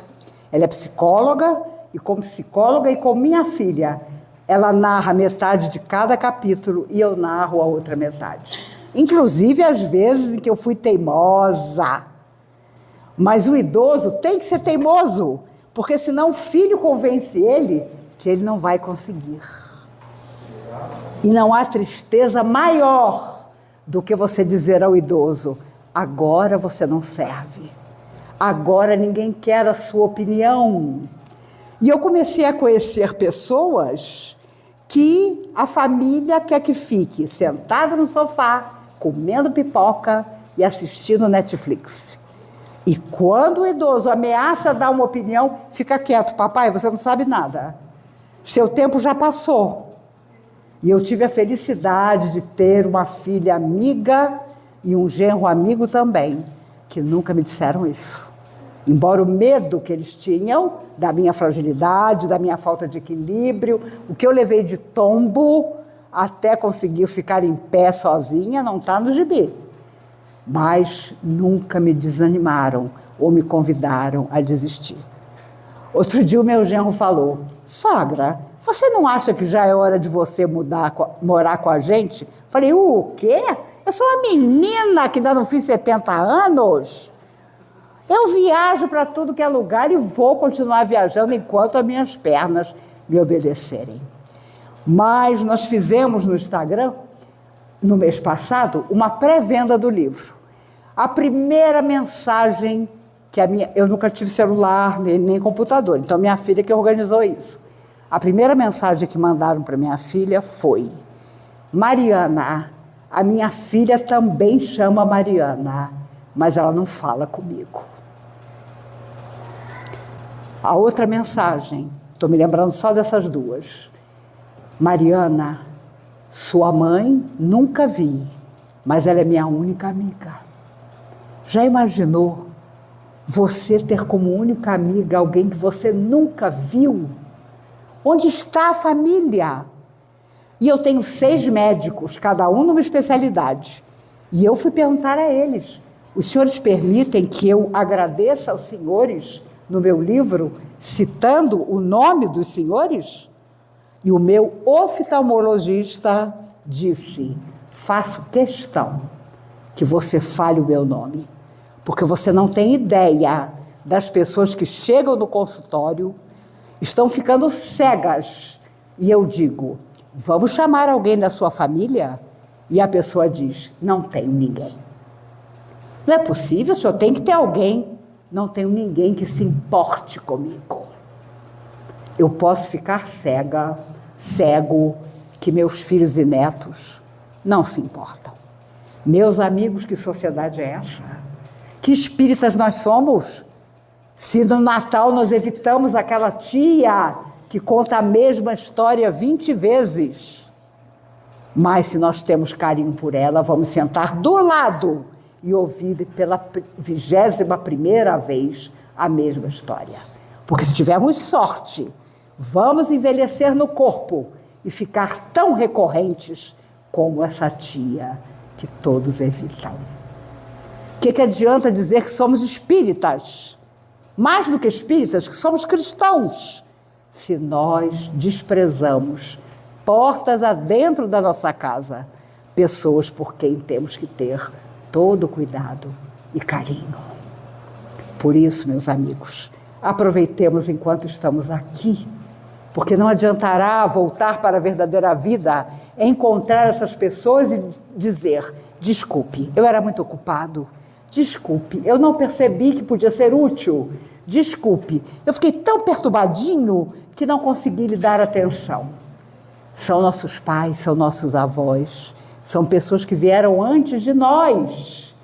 Ela é psicóloga, e como minha filha, ela narra metade de cada capítulo e eu narro a outra metade. Inclusive, às vezes em que eu fui teimosa. Mas o idoso tem que ser teimoso, porque senão o filho convence ele que ele não vai conseguir. E não há tristeza maior do que você dizer ao idoso, agora você não serve. Agora ninguém quer a sua opinião. E eu comecei a conhecer pessoas que a família quer que fique sentado no sofá, comendo pipoca e assistindo Netflix. E quando o idoso ameaça dar uma opinião, fica quieto, papai, você não sabe nada. Seu tempo já passou. E eu tive a felicidade de ter uma filha amiga e um genro amigo também, que nunca me disseram isso. Embora o medo que eles tinham da minha fragilidade, da minha falta de equilíbrio, o que eu levei de tombo até conseguir ficar em pé sozinha, não está no gibi. Mas nunca me desanimaram ou me convidaram a desistir. Outro dia o meu genro falou, sogra, você não acha que já é hora de você morar com a gente? Falei, o quê? Eu sou uma menina que ainda não fiz 70 anos. Eu viajo para tudo que é lugar e vou continuar viajando enquanto as minhas pernas me obedecerem. Mas nós fizemos no Instagram, no mês passado, uma pré-venda do livro. A primeira mensagem que eu nunca tive celular nem computador, então minha filha que organizou isso. A primeira mensagem que mandaram para minha filha foi, Mariana, a minha filha também chama Mariana, mas ela não fala comigo. A outra mensagem, estou me lembrando só dessas 2. Mariana, sua mãe nunca vi, mas ela é minha única amiga. Já imaginou você ter como única amiga alguém que você nunca viu? Onde está a família? E eu tenho 6 médicos, cada um numa especialidade. E eu fui perguntar a eles, os senhores permitem que eu agradeça aos senhores no meu livro, citando o nome dos senhores? E o meu oftalmologista disse: faço questão que você fale o meu nome, porque você não tem ideia das pessoas que chegam no consultório, estão ficando cegas. E eu digo: vamos chamar alguém da sua família? E a pessoa diz: não tenho ninguém. Não é possível, o senhor tem que ter alguém. Não tenho ninguém que se importe comigo. Eu posso ficar cego, que meus filhos e netos não se importam. Meus amigos, que sociedade é essa? Que espíritas nós somos? Se no Natal nós evitamos aquela tia que conta a mesma história 20 vezes, mas se nós temos carinho por ela, vamos sentar do lado e ouvir pela 21ª vez a mesma história. Porque se tivermos sorte, vamos envelhecer no corpo e ficar tão recorrentes como essa tia que todos evitam. O que adianta dizer que somos espíritas? Mais do que espíritas, que somos cristãos, se nós desprezamos, portas adentro da nossa casa, pessoas por quem temos que ter todo cuidado e carinho. Por isso, meus amigos, aproveitemos enquanto estamos aqui, porque não adiantará voltar para a verdadeira vida, encontrar essas pessoas e dizer: desculpe, eu era muito ocupado, desculpe, eu não percebi que podia ser útil, desculpe, eu fiquei tão perturbadinho que não consegui lhe dar atenção. São nossos pais, são nossos avós, são pessoas que vieram antes de nós.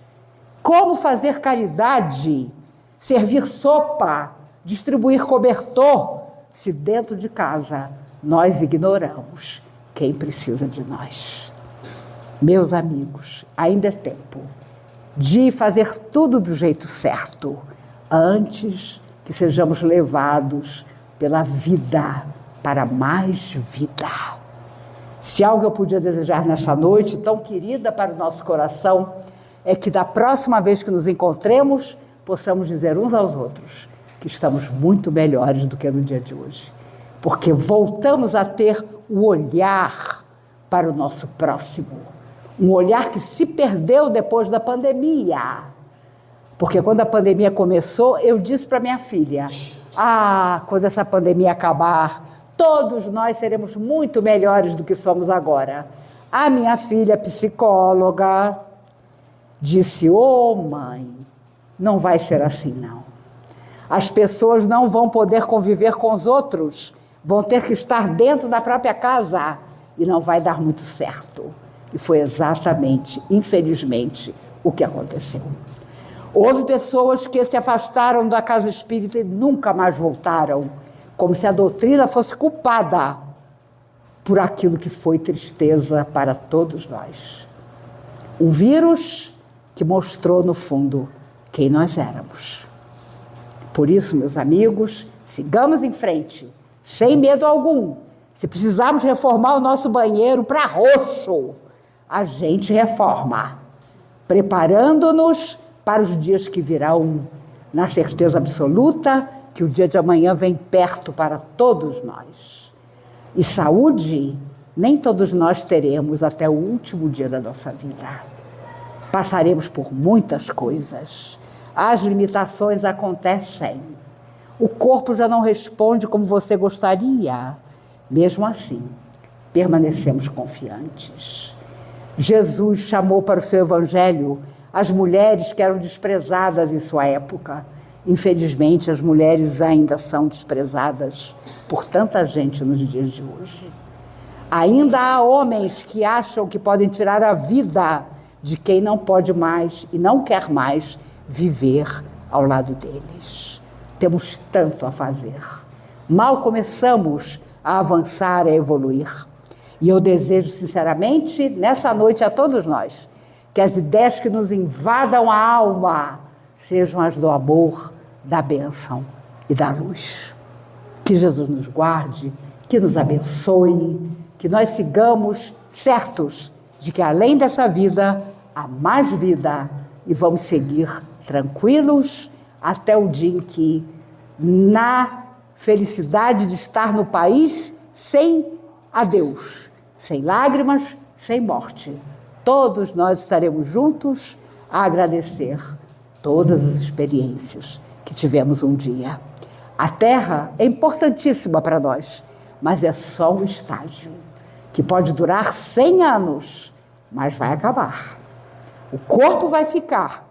Como fazer caridade, servir sopa, distribuir cobertor, se dentro de casa nós ignoramos quem precisa de nós? Meus amigos, ainda é tempo de fazer tudo do jeito certo, antes que sejamos levados pela vida para mais vida. Se algo eu podia desejar nessa noite tão querida para o nosso coração, é que da próxima vez que nos encontremos, possamos dizer uns aos outros que estamos muito melhores do que no dia de hoje. Porque voltamos a ter o olhar para o nosso próximo. Um olhar que se perdeu depois da pandemia. Porque quando a pandemia começou, eu disse para minha filha: quando essa pandemia acabar, todos nós seremos muito melhores do que somos agora. A minha filha, psicóloga, disse: mãe, não vai ser assim não. As pessoas não vão poder conviver com os outros, vão ter que estar dentro da própria casa e não vai dar muito certo. E foi exatamente, infelizmente, o que aconteceu. Houve pessoas que se afastaram da casa espírita e nunca mais voltaram, como se a doutrina fosse culpada por aquilo que foi tristeza para todos nós. Um vírus que mostrou, no fundo, quem nós éramos. Por isso, meus amigos, sigamos em frente, sem medo algum. Se precisarmos reformar o nosso banheiro para roxo, a gente reforma, preparando-nos para os dias que virão, na certeza absoluta que o dia de amanhã vem perto para todos nós. E saúde, nem todos nós teremos até o último dia da nossa vida. Passaremos por muitas coisas. As limitações acontecem. O corpo já não responde como você gostaria. Mesmo assim, permanecemos confiantes. Jesus chamou para o seu evangelho as mulheres que eram desprezadas em sua época. Infelizmente, as mulheres ainda são desprezadas por tanta gente nos dias de hoje. Ainda há homens que acham que podem tirar a vida de quem não pode mais e não quer mais viver ao lado deles. Temos tanto a fazer. Mal começamos a avançar, a evoluir. E eu desejo sinceramente, nessa noite a todos nós, que as ideias que nos invadam a alma sejam as do amor, da bênção e da luz. Que Jesus nos guarde, que nos abençoe, que nós sigamos certos de que além dessa vida, há mais vida e vamos seguir tranquilos até o dia em que, na felicidade de estar no país sem a Deus, sem lágrimas, sem morte. Todos nós estaremos juntos a agradecer todas as experiências que tivemos um dia. A Terra é importantíssima para nós, mas é só um estágio que pode durar 100 anos, mas vai acabar. O corpo vai ficar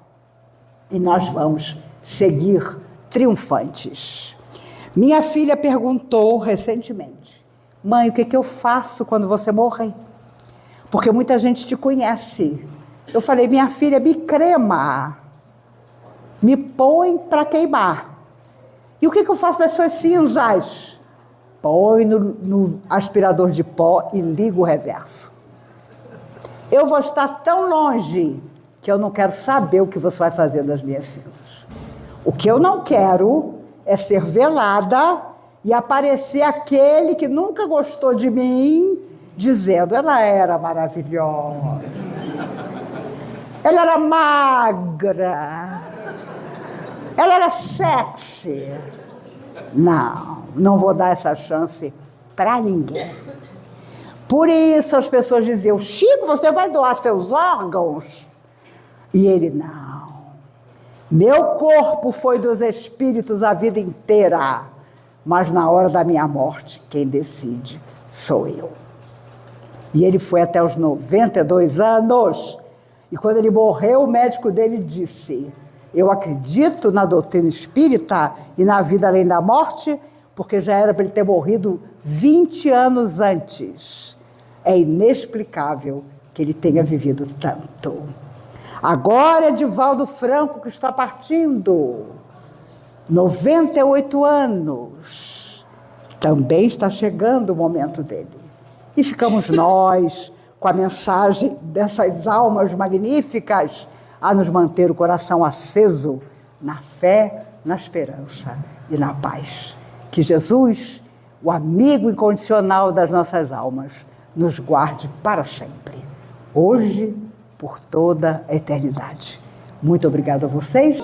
e nós vamos seguir triunfantes. Minha filha perguntou recentemente: mãe, o que eu faço quando você morrer? Porque muita gente te conhece. Eu falei: minha filha, me crema, me põe para queimar. E o que eu faço das suas cinzas? Põe no aspirador de pó e liga o reverso. Eu vou estar tão longe que eu não quero saber o que você vai fazer das minhas cinzas. O que eu não quero é ser velada e aparecer aquele que nunca gostou de mim, dizendo: ela era maravilhosa, ela era magra, ela era sexy. Não vou dar essa chance para ninguém. Por isso as pessoas diziam: Chico, você vai doar seus órgãos? E ele: não. Meu corpo foi dos espíritos a vida inteira, mas na hora da minha morte, quem decide sou eu. E ele foi até os 92 anos. E quando ele morreu, o médico dele disse: eu acredito na doutrina espírita e na vida além da morte, porque já era para ele ter morrido 20 anos antes. É inexplicável que ele tenha vivido tanto. Agora é Divaldo Franco que está partindo, 98 anos. Também está chegando o momento dele. E ficamos nós, com a mensagem dessas almas magníficas, a nos manter o coração aceso na fé, na esperança e na paz. Que Jesus, o amigo incondicional das nossas almas, nos guarde para sempre, hoje, por toda a eternidade. Muito obrigada a vocês.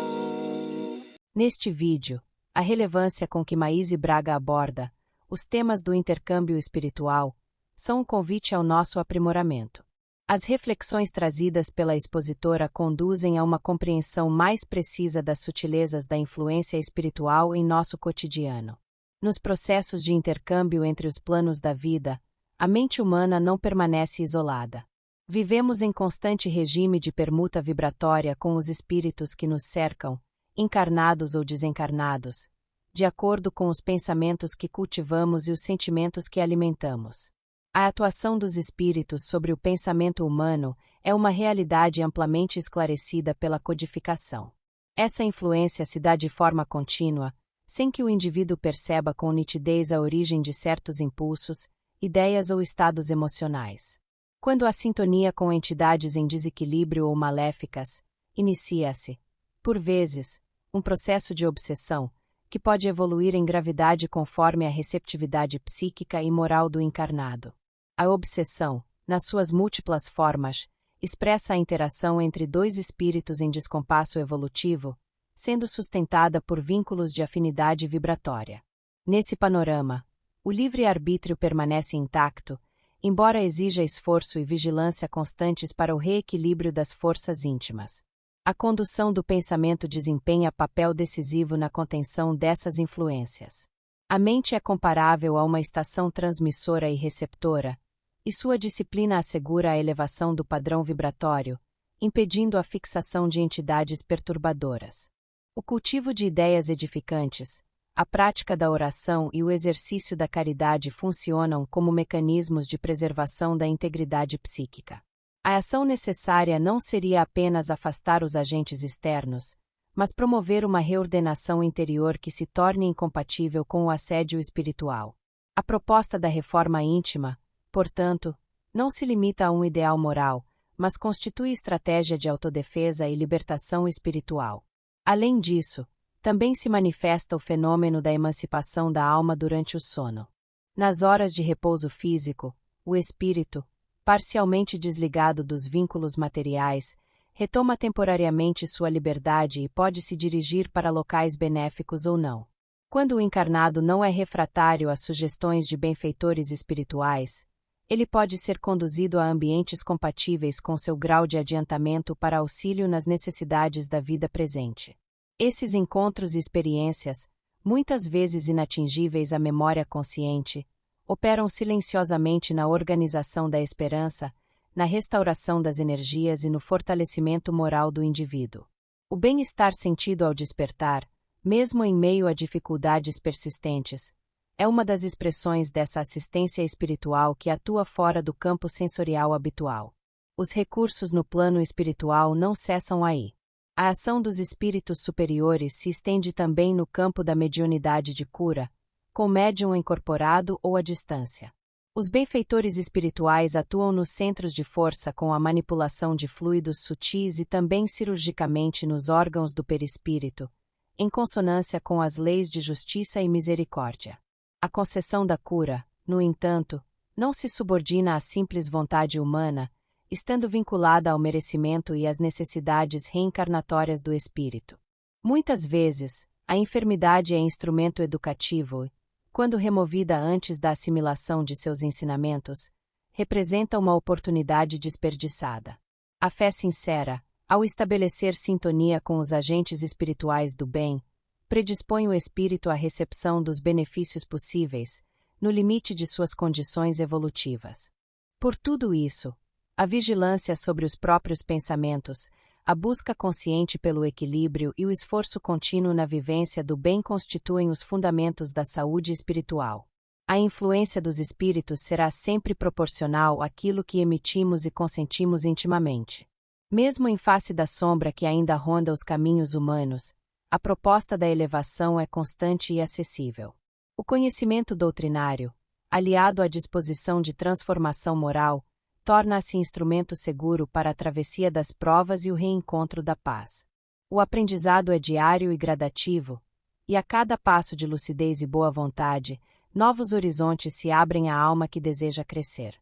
Neste vídeo, a relevância com que Maíse Braga aborda os temas do intercâmbio espiritual são um convite ao nosso aprimoramento. As reflexões trazidas pela expositora conduzem a uma compreensão mais precisa das sutilezas da influência espiritual em nosso cotidiano. Nos processos de intercâmbio entre os planos da vida, a mente humana não permanece isolada. Vivemos em constante regime de permuta vibratória com os espíritos que nos cercam, encarnados ou desencarnados, de acordo com os pensamentos que cultivamos e os sentimentos que alimentamos. A atuação dos espíritos sobre o pensamento humano é uma realidade amplamente esclarecida pela codificação. Essa influência se dá de forma contínua, sem que o indivíduo perceba com nitidez a origem de certos impulsos, ideias ou estados emocionais. Quando há sintonia com entidades em desequilíbrio ou maléficas, inicia-se, por vezes, um processo de obsessão, que pode evoluir em gravidade conforme a receptividade psíquica e moral do encarnado. A obsessão, nas suas múltiplas formas, expressa a interação entre dois espíritos em descompasso evolutivo, sendo sustentada por vínculos de afinidade vibratória. Nesse panorama, o livre-arbítrio permanece intacto, embora exija esforço e vigilância constantes para o reequilíbrio das forças íntimas. A condução do pensamento desempenha papel decisivo na contenção dessas influências. A mente é comparável a uma estação transmissora e receptora, e sua disciplina assegura a elevação do padrão vibratório, impedindo a fixação de entidades perturbadoras. O cultivo de ideias edificantes, a prática da oração e o exercício da caridade funcionam como mecanismos de preservação da integridade psíquica. A ação necessária não seria apenas afastar os agentes externos, mas promover uma reordenação interior que se torne incompatível com o assédio espiritual. A proposta da reforma íntima, portanto, não se limita a um ideal moral, mas constitui estratégia de autodefesa e libertação espiritual. Além disso, também se manifesta o fenômeno da emancipação da alma durante o sono. Nas horas de repouso físico, o espírito, parcialmente desligado dos vínculos materiais, retoma temporariamente sua liberdade e pode se dirigir para locais benéficos ou não. Quando o encarnado não é refratário às sugestões de benfeitores espirituais, Ele pode ser conduzido a ambientes compatíveis com seu grau de adiantamento para auxílio nas necessidades da vida presente. Esses encontros e experiências, muitas vezes inatingíveis à memória consciente, operam silenciosamente na organização da esperança, na restauração das energias e no fortalecimento moral do indivíduo. O bem-estar sentido ao despertar, mesmo em meio a dificuldades persistentes, é uma das expressões dessa assistência espiritual que atua fora do campo sensorial habitual. Os recursos no plano espiritual não cessam aí. A ação dos espíritos superiores se estende também no campo da mediunidade de cura, com médium incorporado ou à distância. Os benfeitores espirituais atuam nos centros de força com a manipulação de fluidos sutis e também cirurgicamente nos órgãos do perispírito, em consonância com as leis de justiça e misericórdia. A concessão da cura, no entanto, não se subordina à simples vontade humana, estando vinculada ao merecimento e às necessidades reencarnatórias do espírito. Muitas vezes, a enfermidade é instrumento educativo e, quando removida antes da assimilação de seus ensinamentos, representa uma oportunidade desperdiçada. A fé sincera, ao estabelecer sintonia com os agentes espirituais do bem, predispõe o espírito à recepção dos benefícios possíveis, no limite de suas condições evolutivas. Por tudo isso, a vigilância sobre os próprios pensamentos, a busca consciente pelo equilíbrio e o esforço contínuo na vivência do bem constituem os fundamentos da saúde espiritual. A influência dos espíritos será sempre proporcional àquilo que emitimos e consentimos intimamente. Mesmo em face da sombra que ainda ronda os caminhos humanos, a proposta da elevação é constante e acessível. O conhecimento doutrinário, aliado à disposição de transformação moral, torna-se instrumento seguro para a travessia das provas e o reencontro da paz. O aprendizado é diário e gradativo, e a cada passo de lucidez e boa vontade, novos horizontes se abrem à alma que deseja crescer.